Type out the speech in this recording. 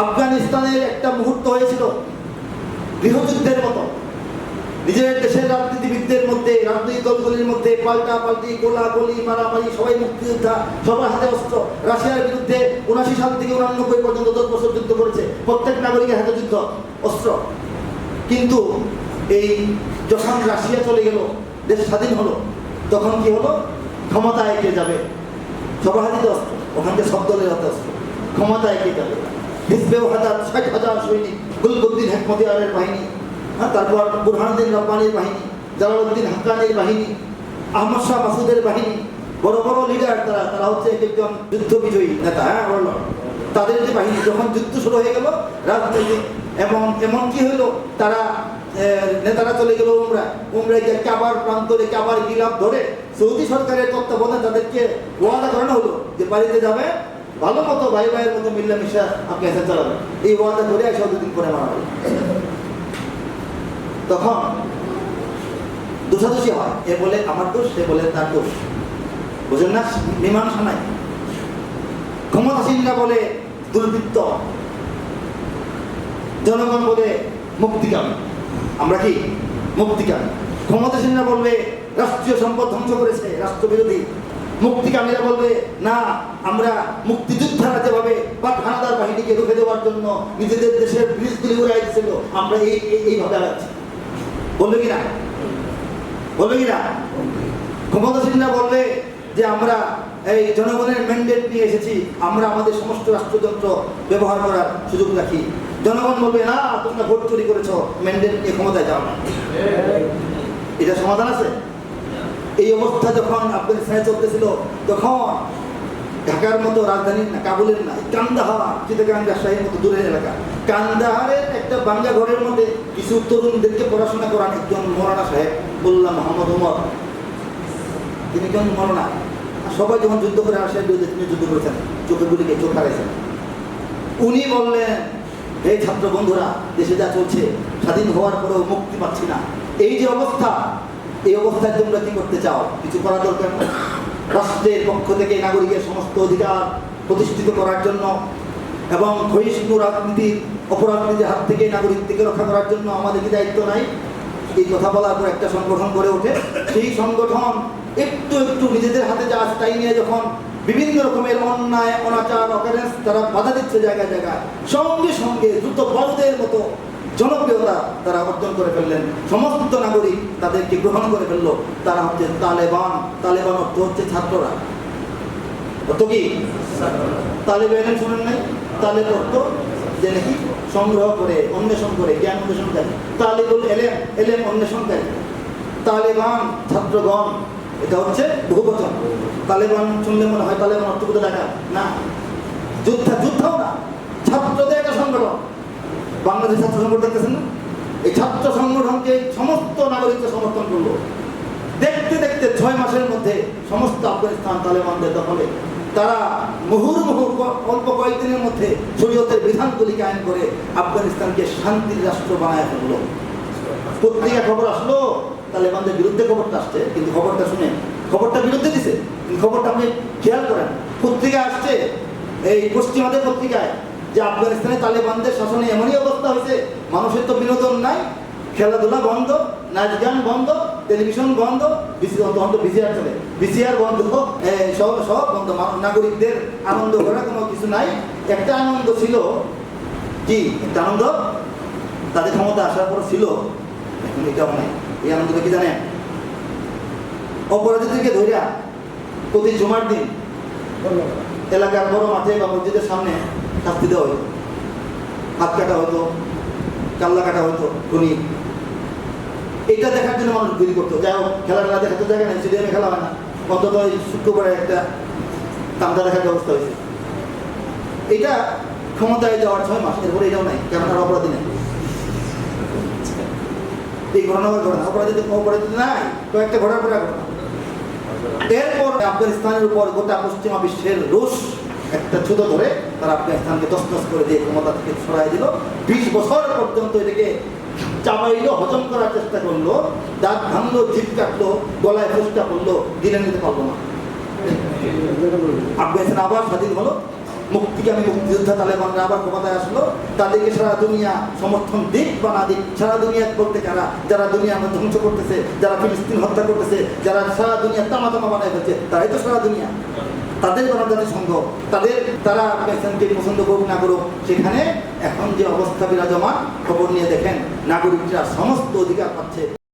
আফগানিস্তানের একটা মুহূর্ত হয়েছিল গৃহযুদ্ধের মতো। নিজের দেশের রাজনীতিবিদদের মধ্যে, রাজনৈতিক দলগুলির মধ্যে পাল্টা পাল্টি, গোলাগুলি, মারামারি, সবাই মুক্তিযোদ্ধা, সবার হাতে অস্ত্র। রাশিয়ার বিরুদ্ধে 79 সাল থেকে 89 পর্যন্ত 10 বছর যুদ্ধ করেছে, প্রত্যেক নাগরিকের হাতে যুদ্ধ অস্ত্র। কিন্তু এই যখন রাশিয়া চলে গেল, দেশ স্বাধীন হলো, তখন কি হলো? ক্ষমতায় কে যাবে? সবার হাতে অস্ত্র, ওখানে সব দলের হাতে অস্ত্র। ক্ষমতায় কে যাবে? হিজবে ওয়াহাদাত 60,000 সৈনিক, গুলবুদ্দিন হেকমতিয়ারের বাহিনী, তারপর বুরহানুদ্দিন রব্বানির বাহিনী, জালালউদ্দিন হাক্কানির বাহিনী, আহমদ শাহ মাসুদের বাহিনী, বড় বড় লিডার তারা হচ্ছে একজন যুদ্ধ বিজয়ী নেতা। তাদের যে বাহিনী, যখন যুদ্ধ শুরু হয়ে গেল রাজনৈতিক, এমন কি হইলো, তারা নেতারা চলে গেল উমরায় গিয়ে কাবার প্রান্তরে, কাবার গিলাফ ধরে সৌদি সরকারের তত্ত্বাবধানে তাদেরকে ওয়াদা করানো হলো যে বাড়িতে যাবে, ভালো মতো ভাই ভাইয়ের মতো মিল্লামিশা আপনি এসে চালাবেন। এই ওয়াদা করে 2 দিন পরে মারা হলো। তখন দোষাদোষী হয়, এ বলে আমার দোষ, সে বলে তার দোষ, বুঝেন না? মীমাংসা নাই। ক্ষমতাসীনরা বলে দুর্বৃত্ত, জনগণ বলে মুক্তিকামী। আমরা কি মুক্তিকামী? ক্ষমতাসীনরা বলবে রাষ্ট্রীয় সম্পদ ধ্বংস করেছে, রাষ্ট্রবিরোধী। মুক্তিকামীরা বলবে না, আমরা মুক্তিযোদ্ধারা যেভাবে হানাদার বাহিনীকে রুখে দেওয়ার জন্য নিজেদের দেশের ব্রিজগুলি উড়াই দিয়েছিল, আমরা এইভাবে আগাচ্ছি। বলবে কিনা? বলবে কিনা? ক্ষমতাসীনরা বলবে যে আমরা এই জনগণের ম্যান্ডেট নিয়ে এসেছি, আমরা আমাদের সমস্ত রাষ্ট্রযন্ত্র ব্যবহার করার সুযোগ রাখি। জনগণ বলবে না, তোমরা ভোট চুরি করেছ, ম্যান্ডেট নিয়ে ক্ষমতায় যাও না। এটা সমাধান আছে? এই অবস্থা যখন আফগানিস্তানে চলতেছিল, তখন ঢাকার মতো রাজধানীর না, কাবুলের না, কান্দাহার, চিটাগাং, রাজশাহীর মতো দূরের এলাকা, কান্দাহারের একটা বাঙ্গা ঘরের মধ্যে কিছু তরুণদেরকে পড়াশোনা করান একজন মৌলানা সাহেব, মোল্লা মোহাম্মদ ওমর। তিনি কেন মৌলানা? সবাই যখন যুদ্ধ করে আসে, তিনি যুদ্ধ করেছেন, চোখে গুলিকে চোখ হারাইছেন। উনি বললেন, হে ছাত্র বন্ধুরা, দেশে যা চলছে, স্বাধীন হওয়ার পরেও মুক্তি পাচ্ছি না, এই যে অবস্থা, এই অবস্থায় তোমরা কি করতে চাও? কিছু করা দরকার না? রাষ্ট্রের পক্ষ থেকে নাগরিকের সমস্ত অধিকার প্রতিষ্ঠিত করার জন্য এবং ক্ষয়িষ্ণু রাজনীতির, অপরাজনীতির হাত থেকে নাগরিকদেরকে রক্ষা করার জন্য আমাদের কি দায়িত্ব নাই? এই কথা বলার পর একটা সংগঠন গড়ে ওঠে। সেই সংগঠন একটু একটু নিজেদের হাতে যা আছে তাই নিয়ে যখন বিভিন্ন রকমের অন্যায়, অনাচার, অকারেন্স তারা বাধা দিচ্ছে জায়গায় জায়গায়, সঙ্গে সঙ্গে দ্রুত বারুদের মতো জনপ্রিয়তা তারা অর্জন করে ফেললেন। সমস্ত নাগরিক তাদেরকে গ্রহণ করে ফেললো। তারা হচ্ছে তালেবান। তালেবান অর্থ হচ্ছে ছাত্ররা। অর্থ কি? তালেবান শুনেন নাই? তালেব অর্থ যে নাকি সংগ্রহ করে, অন্বেষণ করে, জ্ঞান অন্বেষণকারী। তালেবুল এলেম, এলেম অন্বেষণকারী। তালেবান ছাত্রগণ, এটা হচ্ছে বহুবচন। তালেবান শুনলে মনে হয় তালেবান অর্থ কোথাও টাকা না, যুদ্ধও না, ছাত্রদের একটা সংগঠন। বাংলাদেশ ছাত্র সংগঠন দেখতেছেন না? এই ছাত্র সংগঠনকে সমস্ত নাগরিককে সমর্থন করলো। দেখতে দেখতে 6 মাসের মধ্যে সমস্ত আফগানিস্তান তালেবানদের দখলে। তারা মুহুর্মুহু অল্প কয়েকদিনের মধ্যে শরীয়তের বিধানগুলি কায়েম করে আফগানিস্তানকে শান্তির রাষ্ট্র বানায় ফেললো। পত্রিকা খবর আসলো, তালেবানদের বিরুদ্ধে খবরটা আসছে, কিন্তু খবরটা শুনে খবরটা বিরুদ্ধে দিছে, কিন্তু খবরটা আপনি খেয়াল করেন। পত্রিকা আসছে, এই পশ্চিমাদের পত্রিকায়, যে আফগানিস্তানে তালেবানদের শাসনে এমনই অবস্থা হয়েছে, মানুষের তো বিনোদন নাই, খেলাধুলা বন্ধ, নাচ গান বন্ধ, টেলিভিশন বন্ধ, ভিসিআর চলে, ভিসিআর বন্ধ, সব বন্ধ। নাগরিকদের আনন্দ করার কোনো কিছু নাই। একটা আনন্দ ছিল, কি একটা আনন্দ তাদের ক্ষমতা আসার পর ছিল, এখন এটাও নাই। এই আনন্দটা কি জানেন? অপরাধীদেরকে ধরিয়া প্রতি জুমার দিন এলাকার বড় মাঠে বা মসজিদের সামনে শাস্তি দেওয়া হতো। হাত কাটা হতো, কাল্লা কাটা হতো, খুনি। এটা দেখার জন্য মানুষ ভিড় করতো। যাই হোক, খেলাধুলা দেখাতে জায়গা নেই, স্টেডিয়ামে খেলা হয় না, অন্তত শুক্রবারে একটা তামদা দেখার ব্যবস্থা হয়েছে। এটা ক্ষমতায় যাওয়ার 6 মাস, এরপরে এটাও নাই, কারণ আর অপরাধী নেই। এই ঘটনা অপরাধী নাই, কয়েকটা ঘটনার পরে ঘটনা। এরপর আফগানিস্তানের উপর গোটা পশ্চিমা বিশ্বের রুশ একটা ছুতো ধরে তারা আফগানিস্তানকে তছনছ করে দিয়ে ক্ষমতা থেকে সরাই দিল। 20 বছর পর্যন্ত এটাকে চাবাইলো, হজম করার চেষ্টা করলো, দাঁত ভাঙলো, জিভ কাটলো, গলায় ফুসকা পড়লো, দিনে নিতে পারলো না। আফগানিস্তান আবার স্বাধীন হলো। মুক্তিকামী মুক্তিযোদ্ধা তালেবানরা আবার ক্ষমতায় আসলো, তাদেরকে সারা দুনিয়া সমর্থন দিক বা না দিক, সারা দুনিয়া বলতে কারা, যারা দুনিয়া ধ্বংস করতেছে, যারা ফিলিস্তিন হত্যা করতেছে, যারা সারা দুনিয়া তামা বানায় ফেলছে, তারাই তো সারা দুনিয়া। তাদের গণতান্ত্রিক সংঘ, তারা প্রেসিডেন্টকে পছন্দ করুক না করুক, সেখানে এখন যে অবস্থা বিরাজমান, খবর নিয়ে দেখেন নাগরিকরা সমস্ত অধিকার পাচ্ছে।